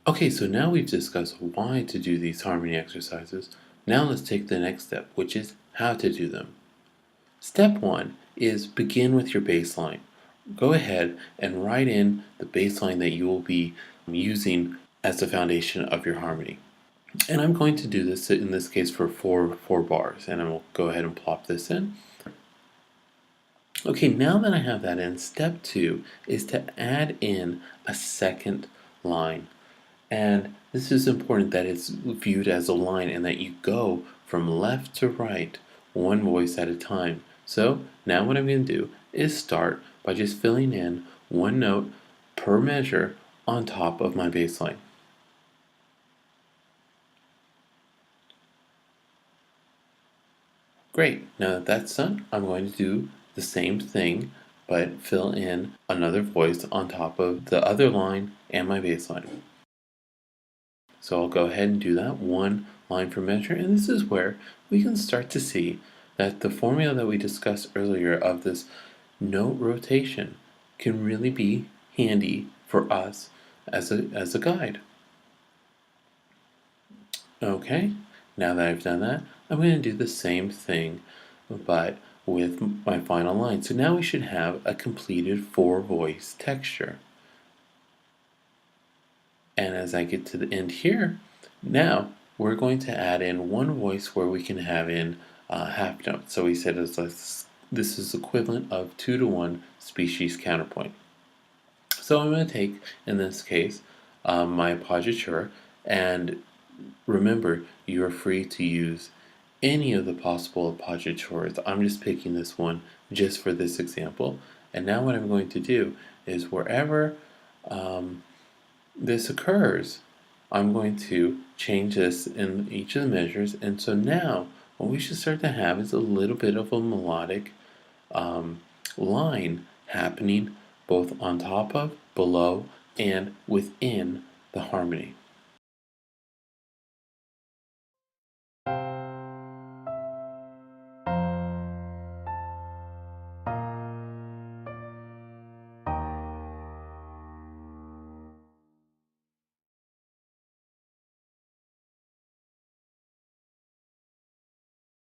Okay, so now we've discussed why to do these harmony exercises. Now let's take the next step, which is how to do them. Step one is begin with your bass line. Go ahead and write in the bass line that you will be using as the foundation of your harmony. And I'm going to do this in this case for four bars, and I will go ahead and plop this in. Okay, now that I have that in, step two is to add in a second line. And this is important that it's viewed as a line and that you go from left to right, one voice at a time. So now what I'm going to do is start by just filling in one note per measure on top of my bass line. Great, now that that's done, I'm going to do the same thing but fill in another voice on top of the other line and my bass line. So I'll go ahead and do that, one line per measure, and this is where we can start to see that the formula that we discussed earlier of this note rotation can really be handy for us as a guide. Okay, now that I've done that, I'm going to do the same thing, but with my final line. So now we should have a completed four-voice texture. And as I get to the end here, now we're going to add in one voice where we can have in half notes. So we said this is equivalent of 2-to-1 species counterpoint. So I'm going to take, in this case, my appoggiatura, and remember, you are free to use any of the possible appoggiaturas. I'm just picking this one just for this example. And now what I'm going to do is wherever this occurs, I'm going to change this in each of the measures, and so now what we should start to have is a little bit of a melodic line happening both on top of, below, and within the harmony.